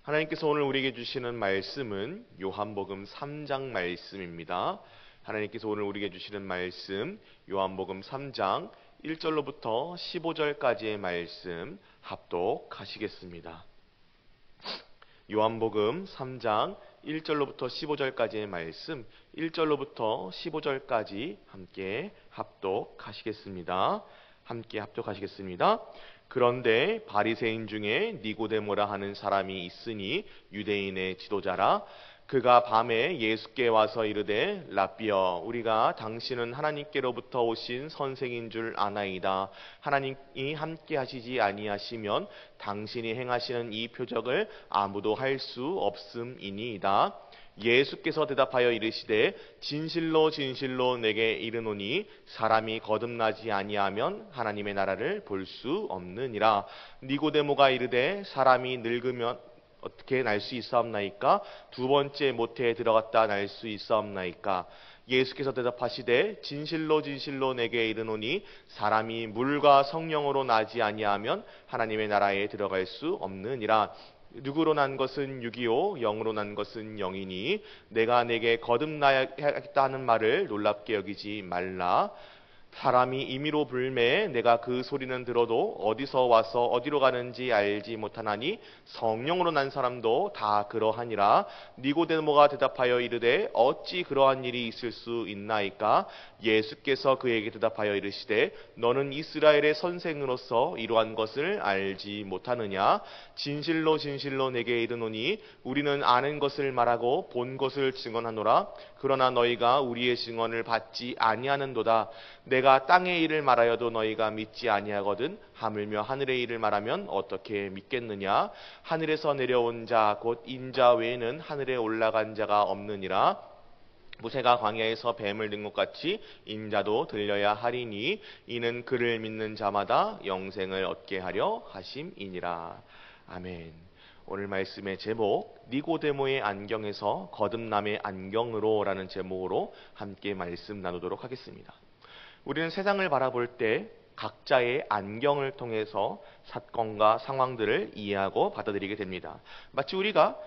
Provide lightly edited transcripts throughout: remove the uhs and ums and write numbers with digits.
하나님께서 오늘 우리에게 주시는 말씀은 요한복음 3장 말씀입니다. 하나님께서 오늘 우리에게 주시는 말씀 요한복음 3장 1절로부터 15절까지의 말씀 합독하시겠습니다. 요한복음 3장 1절로부터 15절까지의 말씀 1절로부터 15절까지 함께 합독하시겠습니다. 그런데 바리새인 중에 니고데모라 하는 사람이 있으니 유대인의 지도자라. 그가 밤에 예수께 와서 이르되 랍비여, 우리가 당신은 하나님께로부터 오신 선생인 줄 아나이다. 하나님이 함께 하시지 아니하시면 당신이 행하시는 이 표적을 아무도 할 수 없음이니이다. 예수께서 대답하여 이르시되 진실로 진실로 내게 이르노니 사람이 거듭나지 아니하면 하나님의 나라를 볼 수 없느니라. 니고데모가 이르되 사람이 늙으면 어떻게 날 수 있사옵나이까? 두 번째 모태에 들어갔다 날 수 있사옵나이까? 예수께서 대답하시되 진실로 진실로 내게 이르노니 사람이 물과 성령으로 나지 아니하면 하나님의 나라에 들어갈 수 없느니라. 육으로 난 것은 육이요 영으로 난 것은 영이니 내가 내게 거듭나야겠다 하는 말을 놀랍게 여기지 말라. 사람이 임의로 불매 내가 그 소리는 들어도 어디서 와서 어디로 가는지 알지 못하나니 성령으로 난 사람도 다 그러하니라. 니고데모가 대답하여 이르되 어찌 그러한 일이 있을 수 있나이까? 예수께서 그에게 대답하여 이르시되 너는 이스라엘의 선생으로서 이러한 것을 알지 못하느냐? 진실로 진실로 내게 이르노니 우리는 아는 것을 말하고 본 것을 증언하노라. 그러나 너희가 우리의 증언을 받지 아니하는도다. 내가 땅의 일을 말하여도 너희가 믿지 아니하거든 하물며 하늘의 일을 말하면 어떻게 믿겠느냐? 하늘에서 내려온 자 곧 인자 외에는 하늘에 올라간 자가 없느니라. 모세가 광야에서 뱀을 든 것 같이 인자도 들려야 하리니 이는 그를 믿는 자마다 영생을 얻게 하려 하심이니라. 아멘. 오늘 말씀의 제목 니고데모의 안경에서 거듭남의 안경으로 라는 제목으로 함께 말씀 나누도록 하겠습니다. 우리는 세상을 바라볼 때 각자의 안경을 통해서 사건과 상황들을 이해하고 받아들이게 됩니다. 마치 우리가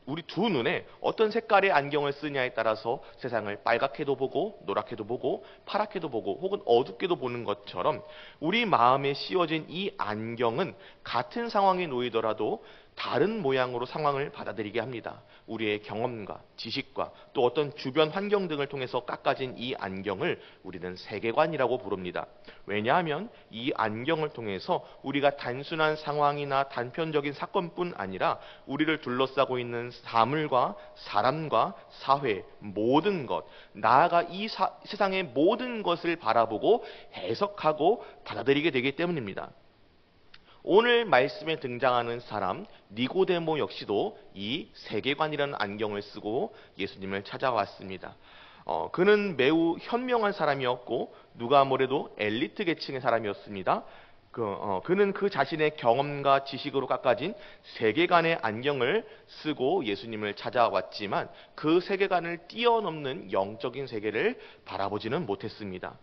우리 두 눈에 어떤 색깔의 안경을 쓰냐에 따라서 세상을 빨갛게도 보고 노랗게도 보고 파랗게도 보고 혹은 어둡게도 보는 것처럼 우리 마음에 씌워진 이 안경은 같은 상황에 놓이더라도 다른 모양으로 상황을 받아들이게 합니다. 우리의 경험과 지식과 또 어떤 주변 환경 등을 통해서 깎아진 이 안경을 우리는 세계관이라고 부릅니다. 왜냐하면 이 안경을 통해서 우리가 단순한 상황이나 단편적인 사건뿐 아니라 우리를 둘러싸고 있는 사물과 사람과 사회, 모든 것, 나아가 이 세상의 모든 것을 바라보고 해석하고 받아들이게 되기 때문입니다. 오늘 말씀에 등장하는 사람 니고데모 역시도 이 세계관이라는 안경을 쓰고 예수님을 찾아왔습니다. 그는 매우 현명한 사람이었고 누가 뭐래도 엘리트 계층의 사람이었습니다. 그는 그 자신의 경험과 지식으로 깎아진 세계관의 안경을 쓰고 예수님을 찾아왔지만 그 세계관을 뛰어넘는 영적인 세계를 바라보지는 못했습니다.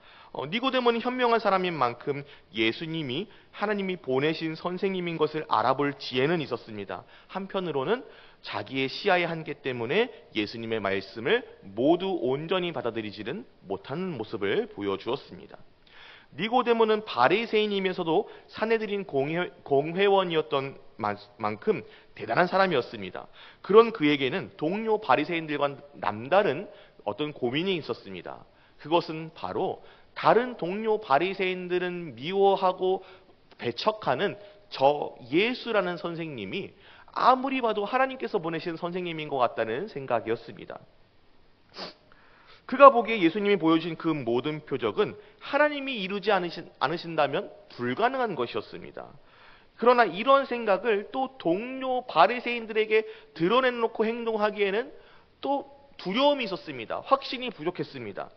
니고데모는 현명한 사람인 만큼 예수님이 하나님이 보내신 선생님인 것을 알아볼 지혜는 있었습니다. 한편으로는 자기의 시야의 한계 때문에 예수님의 말씀을 모두 온전히 받아들이지는 못하는 모습을 보여주었습니다. 니고데모는 바리새인이면서도 사내들인 공회원이었던 만큼 대단한 사람이었습니다. 그런 그에게는 동료 바리새인들과 남다른 어떤 고민이 있었습니다. 그것은 바로 다른 동료 바리새인들은 미워하고 배척하는 저 예수라는 선생님이 아무리 봐도 하나님께서 보내신 선생님인 것 같다는 생각이었습니다. 그가 보기에 예수님이 보여주신 그 모든 표적은 하나님이 이루지 않으신다면 불가능한 것이었습니다. 그러나 이런 생각을 또 동료 바리새인들에게 드러내놓고 행동하기에는 또 두려움이 있었습니다. 확신이 부족했습니다.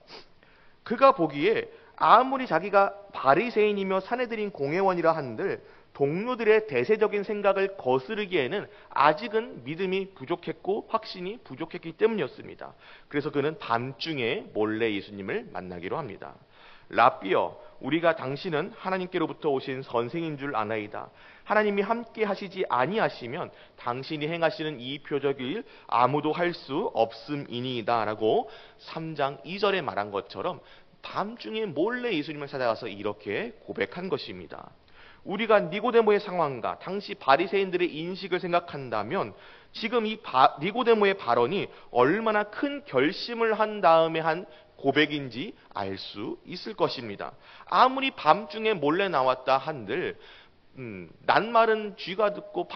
그가 보기에 아무리 자기가 바리새인이며 사내들인 공회원이라 한들 동료들의 대세적인 생각을 거스르기에는 아직은 믿음이 부족했고 확신이 부족했기 때문이었습니다. 그래서 그는 밤중에 몰래 예수님을 만나기로 합니다. 라삐어, 우리가 당신은 하나님께로부터 오신 선생인 줄 아나이다. 하나님이 함께 하시지 아니하시면 당신이 행하시는 이 표적일 아무도 할 수 없음이니이다 라고 3장 2절에 말한 것처럼 밤중에 몰래 예수님을 찾아가서 이렇게 고백한 것입니다. 우리가 니고데모의 상황과 당시 바리새인들의 인식을 생각한다면 지금 이 니고데모의 발언이 얼마나 큰 결심을 한 다음에 한 고백인지 알 수 있을 것입니다. 아무리 밤중에 몰래 나왔다 한들 낱말은 쥐가 듣고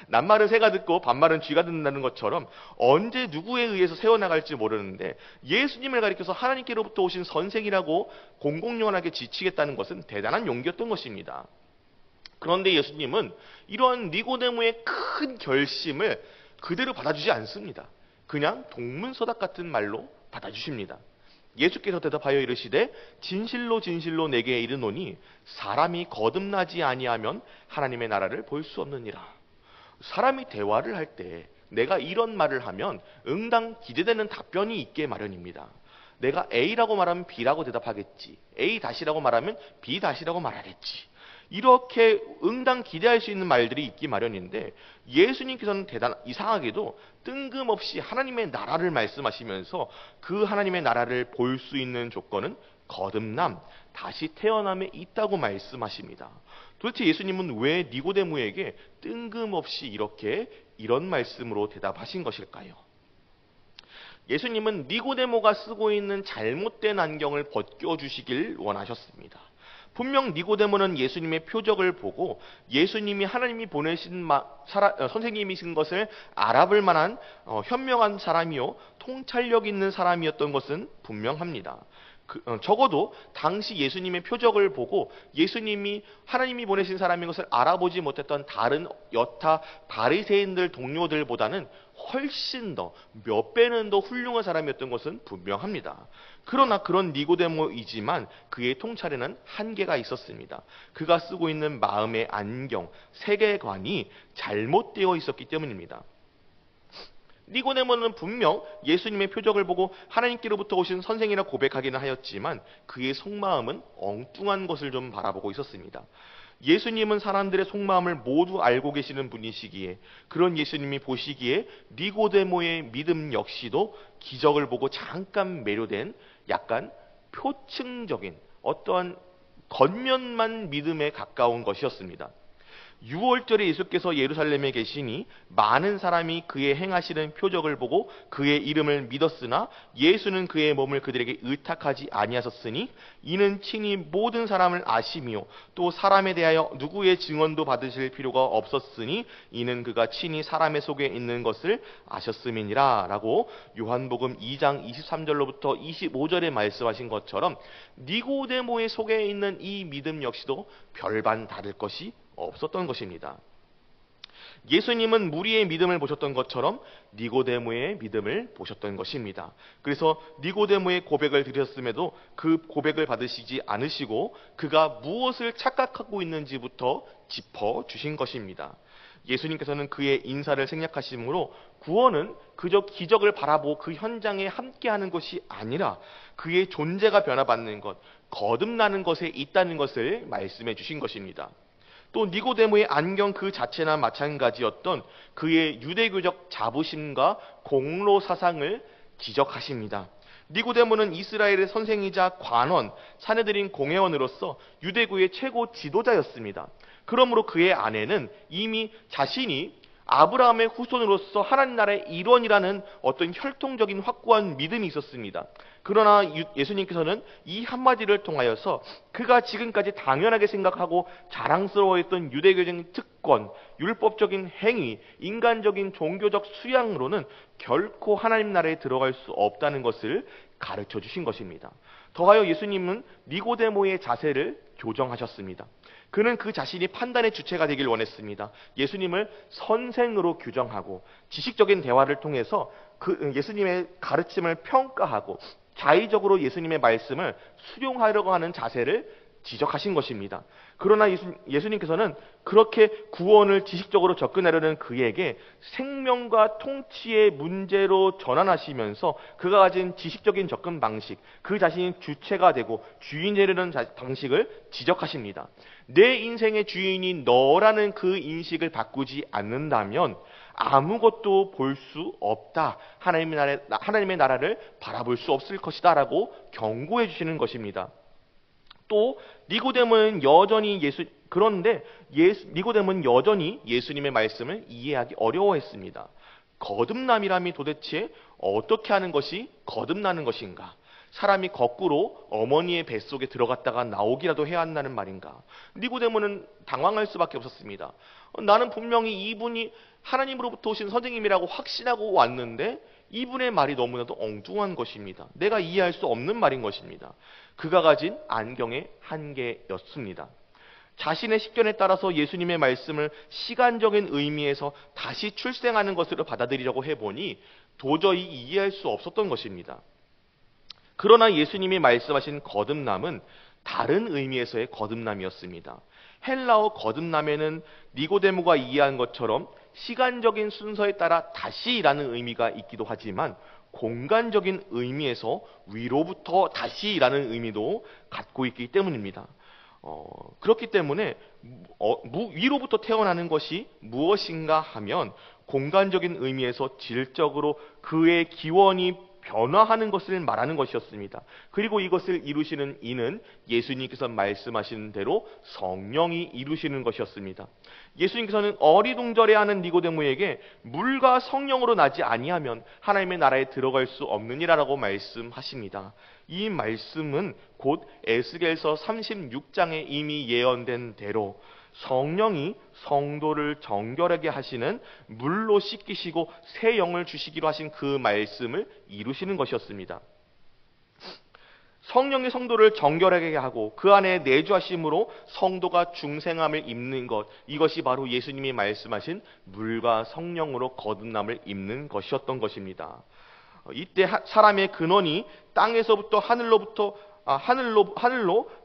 낱말은 새가 듣고 반말은 쥐가 듣는다는 것처럼 언제 누구에 의해서 새어나갈지 모르는데 예수님을 가리켜서 하나님께로부터 오신 선생이라고 공공연하게 지치겠다는 것은 대단한 용기였던 것입니다. 그런데 예수님은 이러한 니고데모의 큰 결심을 그대로 받아주지 않습니다. 그냥 동문서답 같은 말로 받아주십니다. 예수께서 대답하여 이르시되 진실로 진실로 내게 이르노니 사람이 거듭나지 아니하면 하나님의 나라를 볼 수 없느니라. 사람이 대화를 할 때 내가 이런 말을 하면 응당 기대되는 답변이 있게 마련입니다. 내가 A라고 말하면 B라고 대답하겠지. A 다시라고 말하면 B 다시라고 말하겠지. 이렇게 응당 기대할 수 있는 말들이 있기 마련인데 예수님께서는 이상하게도 뜬금없이 하나님의 나라를 말씀하시면서 그 하나님의 나라를 볼 수 있는 조건은 거듭남, 다시 태어남에 있다고 말씀하십니다. 도대체 예수님은 왜 니고데모에게 뜬금없이 이런 말씀으로 대답하신 것일까요? 예수님은 니고데모가 쓰고 있는 잘못된 안경을 벗겨주시길 원하셨습니다. 분명 니고데모는 예수님의 표적을 보고 예수님이 하나님이 보내신 선생님이신 것을 알아볼 만한 현명한 사람이요 통찰력 있는 사람이었던 것은 분명합니다. 적어도 당시 예수님의 표적을 보고 예수님이 하나님이 보내신 사람인 것을 알아보지 못했던 다른 여타 바리새인들 동료들보다는 훨씬 더 몇 배는 더 훌륭한 사람이었던 것은 분명합니다. 그러나 그런 니고데모이지만 그의 통찰에는 한계가 있었습니다. 그가 쓰고 있는 마음의 안경, 세계관이 잘못되어 있었기 때문입니다. 니고데모는 분명 예수님의 표적을 보고 하나님께로부터 오신 선생이라 고백하기는 하였지만 그의 속마음은 엉뚱한 것을 좀 바라보고 있었습니다. 예수님은 사람들의 속마음을 모두 알고 계시는 분이시기에 그런 예수님이 보시기에 니고데모의 믿음 역시도 기적을 보고 잠깐 매료된 약간 표층적인 어떠한 겉면만 믿음에 가까운 것이었습니다. 6월절에 예수께서 예루살렘에 계시니 많은 사람이 그의 행하시는 표적을 보고 그의 이름을 믿었으나 예수는 그의 몸을 그들에게 의탁하지 아니하셨으니 이는 친히 모든 사람을 아시며 또 사람에 대하여 누구의 증언도 받으실 필요가 없었으니 이는 그가 친히 사람의 속에 있는 것을 아셨음이니라 라고 요한복음 2장 23절로부터 25절에 말씀하신 것처럼 니고데모의 속에 있는 이 믿음 역시도 별반 다를 것이 없었던 것입니다. 예수님은 무리의 믿음을 보셨던 것처럼 니고데모의 믿음을 보셨던 것입니다. 그래서 니고데모의 고백을 들으셨음에도 그 고백을 받으시지 않으시고 그가 무엇을 착각하고 있는지부터 짚어주신 것입니다. 예수님께서는 그의 인사를 생략하심으로 구원은 그저 기적을 바라보고 그 현장에 함께하는 것이 아니라 그의 존재가 변화받는 것, 거듭나는 것에 있다는 것을 말씀해 주신 것입니다. 또 니고데모의 안경 그 자체나 마찬가지였던 그의 유대교적 자부심과 공로 사상을 지적하십니다. 니고데모는 이스라엘의 선생이자 관원, 사내들인 공회원으로서 유대교의 최고 지도자였습니다. 그러므로 그의 아내는 이미 자신이 아브라함의 후손으로서 하나님 나라의 일원이라는 어떤 혈통적인 확고한 믿음이 있었습니다. 그러나 예수님께서는 이 한마디를 통하여서 그가 지금까지 당연하게 생각하고 자랑스러워했던 유대교적인 특권, 율법적인 행위, 인간적인 종교적 수양으로는 결코 하나님 나라에 들어갈 수 없다는 것을 가르쳐 주신 것입니다. 더하여 예수님은 니고데모의 자세를 교정하셨습니다. 그는 그 자신이 판단의 주체가 되길 원했습니다. 예수님을 선생으로 규정하고 지식적인 대화를 통해서 그 예수님의 가르침을 평가하고 자의적으로 예수님의 말씀을 수용하려고 하는 자세를 지적하신 것입니다. 그러나 예수님께서는 그렇게 구원을 지식적으로 접근하려는 그에게 생명과 통치의 문제로 전환하시면서 그가 가진 지식적인 접근 방식, 그 자신이 주체가 되고 주인이 되려는 방식을 지적하십니다. 내 인생의 주인이 너라는 그 인식을 바꾸지 않는다면 아무것도 볼 수 없다. 하나님의 나라를 바라볼 수 없을 것이다 라고 경고해 주시는 것입니다. 또 니고데모는 여전히 니고데모는 여전히 예수님의 말씀을 이해하기 어려워했습니다. 거듭남이라면 도대체 어떻게 하는 것이 거듭나는 것인가? 사람이 거꾸로 어머니의 뱃속에 들어갔다가 나오기라도 해야 한다는 말인가? 니고데모는 당황할 수밖에 없었습니다. 나는 분명히 이분이 하나님으로부터 오신 선생님이라고 확신하고 왔는데 이분의 말이 너무나도 엉뚱한 것입니다. 내가 이해할 수 없는 말인 것입니다. 그가 가진 안경의 한계였습니다. 자신의 식견에 따라서 예수님의 말씀을 시간적인 의미에서 다시 출생하는 것으로 받아들이려고 해보니 도저히 이해할 수 없었던 것입니다. 그러나 예수님이 말씀하신 거듭남은 다른 의미에서의 거듭남이었습니다. 헬라어 거듭남에는 니고데모가 이해한 것처럼 시간적인 순서에 따라 다시라는 의미가 있기도 하지만 공간적인 의미에서 위로부터 다시라는 의미도 갖고 있기 때문입니다. 그렇기 때문에 위로부터 태어나는 것이 무엇인가 하면 공간적인 의미에서 질적으로 그의 기원이 변화하는 것을 말하는 것이었습니다. 그리고 이것을 이루시는 이는 예수님께서 말씀하신 대로 성령이 이루시는 것이었습니다. 예수님께서는 어리둥절해하는 니고데모에게 물과 성령으로 나지 아니하면 하나님의 나라에 들어갈 수 없느니라라고 말씀하십니다. 이 말씀은 곧 에스겔서 36장에 이미 예언된 대로 성령이 성도를 정결하게 하시는 물로 씻기시고 새 영을 주시기로 하신 그 말씀을 이루시는 것이었습니다. 성령이 성도를 정결하게 하고 그 안에 내주하심으로 성도가 중생함을 입는 것, 이것이 바로 예수님이 말씀하신 물과 성령으로 거듭남을 입는 것이었던 것입니다. 이때 사람의 근원이 땅에서부터 하늘로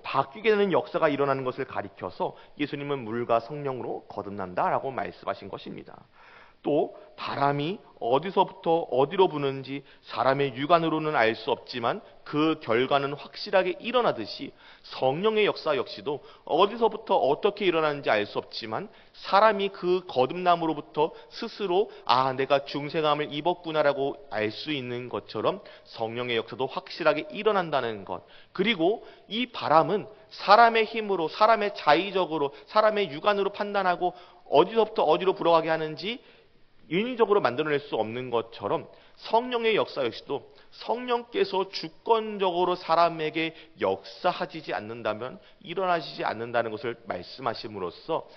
바뀌게 되는 역사가 일어나는 것을 가리켜서 예수님은 물과 성령으로 거듭난다라고 말씀하신 것입니다. 또 바람이 어디서부터 어디로 부는지 사람의 육안으로는 알 수 없지만 그 결과는 확실하게 일어나듯이 성령의 역사 역시도 어디서부터 어떻게 일어나는지 알 수 없지만 사람이 그 거듭남으로부터 스스로 내가 중생함을 입었구나라고 알 수 있는 것처럼 성령의 역사도 확실하게 일어난다는 것. 그리고 이 바람은 사람의 힘으로, 사람의 자의적으로, 사람의 육안으로 판단하고 어디서부터 어디로 불어가게 하는지 인위적으로 만들어낼 수 없는 것처럼 성령의 역사 역시도 성령께서 주권적으로 사람에게 역사하지 않는다면 일어나시지 않는다는 것을 말씀하심으로써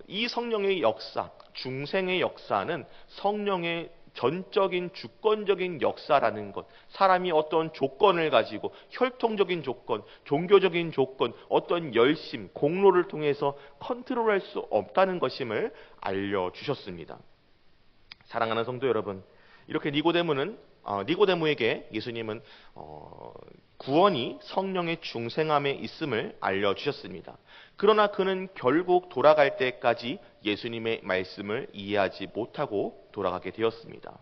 이 성령의 역사, 중생의 역사는 성령의 전적인 주권적인 역사라는 것, 사람이 어떤 조건을 가지고 혈통적인 조건, 종교적인 조건, 어떤 열심, 공로를 통해서 컨트롤할 수 없다는 것임을 알려주셨습니다. 사랑하는 성도 여러분, 이렇게 니고데모에게 예수님은 구원이 성령의 중생함에 있음을 알려주셨습니다. 그러나 그는 결국 돌아갈 때까지 예수님의 말씀을 이해하지 못하고 돌아가게 되었습니다.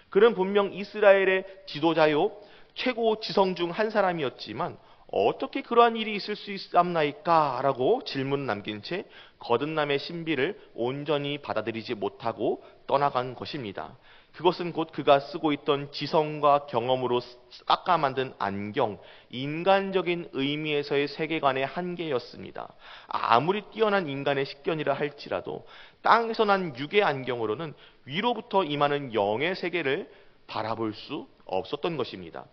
그는 분명 이스라엘의 지도자요 최고 지성 중 한 사람이었지만 어떻게 그러한 일이 있을 수 있었나이까? 라고 질문을 남긴 채 거듭남의 신비를 온전히 받아들이지 못하고 떠나간 것입니다. 그것은 곧 그가 쓰고 있던 지성과 경험으로 깎아 만든 안경, 인간적인 의미에서의 세계관의 한계였습니다. 아무리 뛰어난 인간의 식견이라 할지라도 땅에서 난 육의 안경으로는 위로부터 임하는 영의 세계를 바라볼 수 없었던 것입니다.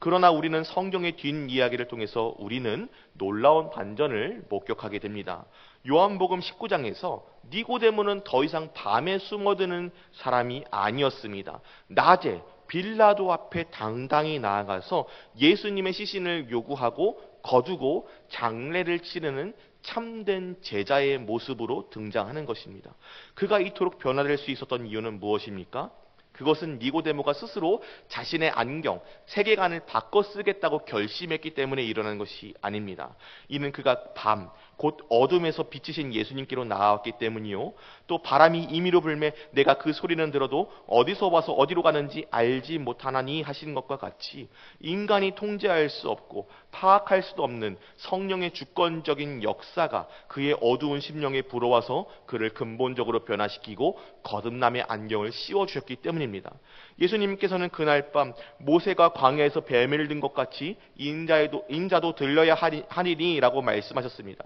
그러나 우리는 성경의 뒷이야기를 통해서 우리는 놀라운 반전을 목격하게 됩니다. 요한복음 19장에서 니고데모는 더 이상 밤에 숨어드는 사람이 아니었습니다. 낮에 빌라도 앞에 당당히 나아가서 예수님의 시신을 요구하고 거두고 장례를 치르는 참된 제자의 모습으로 등장하는 것입니다. 그가 이토록 변화될 수 있었던 이유는 무엇입니까? 그것은 니고데모가 스스로 자신의 안경, 세계관을 바꿔 쓰겠다고 결심했기 때문에 일어난 것이 아닙니다. 이는 그가 밤, 곧 어둠에서 빛이신 예수님께로 나아왔기 때문이요. 또 바람이 임의로 불매 내가 그 소리는 들어도 어디서 와서 어디로 가는지 알지 못하나니 하신 것과 같이 인간이 통제할 수 없고 파악할 수도 없는 성령의 주권적인 역사가 그의 어두운 심령에 불어와서 그를 근본적으로 변화시키고 거듭남의 안경을 씌워주셨기 때문입니다. 예수님께서는 그날 밤 모세가 광야에서 뱀을 든 것 같이 인자도 들려야 하리니라고 말씀하셨습니다.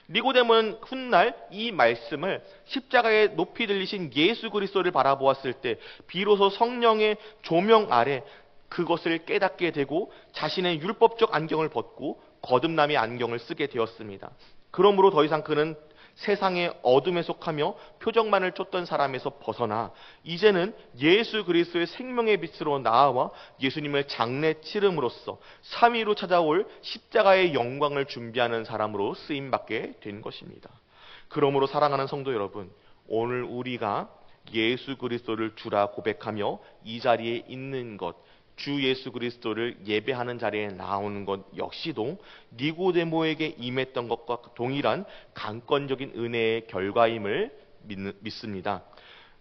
니고데모는 훗날 이 말씀을 십자가에 높이 들리신 예수 그리스도를 바라보았을 때 비로소 성령의 조명 아래 그것을 깨닫게 되고 자신의 율법적 안경을 벗고 거듭남의 안경을 쓰게 되었습니다. 그러므로 더 이상 그는 세상의 어둠에 속하며 표적만을 쫓던 사람에서 벗어나 이제는 예수 그리스도의 생명의 빛으로 나아와 예수님을 장래 치름으로써 3위로 찾아올 십자가의 영광을 준비하는 사람으로 쓰임받게 된 것입니다. 그러므로 사랑하는 성도 여러분, 오늘 우리가 예수 그리스도를 주라 고백하며 이 자리에 있는 것, 주 예수 그리스도를 예배하는 자리에 나오는 것 역시도 니고데모에게 임했던 것과 동일한 강권적인 은혜의 결과임을 믿습니다.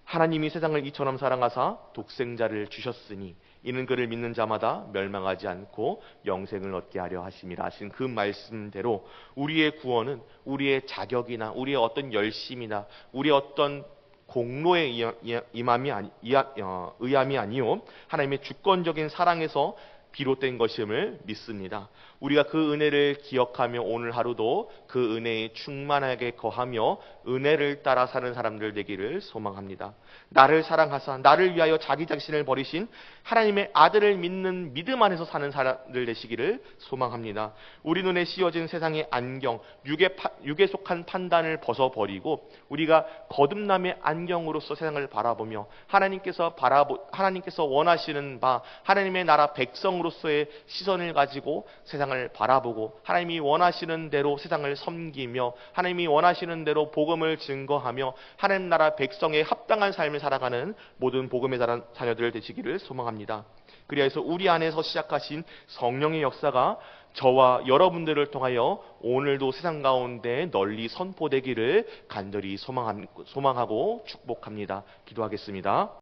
하나님이 세상을 이처럼 사랑하사 독생자를 주셨으니 이는 그를 믿는 자마다 멸망하지 않고 영생을 얻게 하려 하심이라 하신 그 말씀대로 우리의 구원은 우리의 자격이나 우리의 어떤 열심이나 우리의 어떤 공로의 의함이 아니요 하나님의 주권적인 사랑에서 비롯된 것임을 믿습니다. 우리가 그 은혜를 기억하며 오늘 하루도 그 은혜에 충만하게 거하며 은혜를 따라 사는 사람들 되기를 소망합니다. 나를 사랑하사 나를 위하여 자기 자신을 버리신 하나님의 아들을 믿는 믿음 안에서 사는 사람들 되시기를 소망합니다. 우리 눈에 씌워진 세상의 안경, 육에 속한 판단을 벗어버리고 우리가 거듭남의 안경으로서 세상을 바라보며 하나님께서 원하시는 바 하나님의 나라 백성으로서의 시선을 가지고 세상을 바라보고 하나님이 원하시는 대로 세상을 섬기며 하나님이 원하시는 대로 복음을 증거하며 하나님 나라 백성의 합당한 삶을 살아가는 모든 복음의 자녀들 되시기를 소망합니다. 그리하여서 우리 안에서 시작하신 성령의 역사가 저와 여러분들을 통하여 오늘도 세상 가운데 널리 선포되기를 간절히 소망하고 축복합니다. 기도하겠습니다.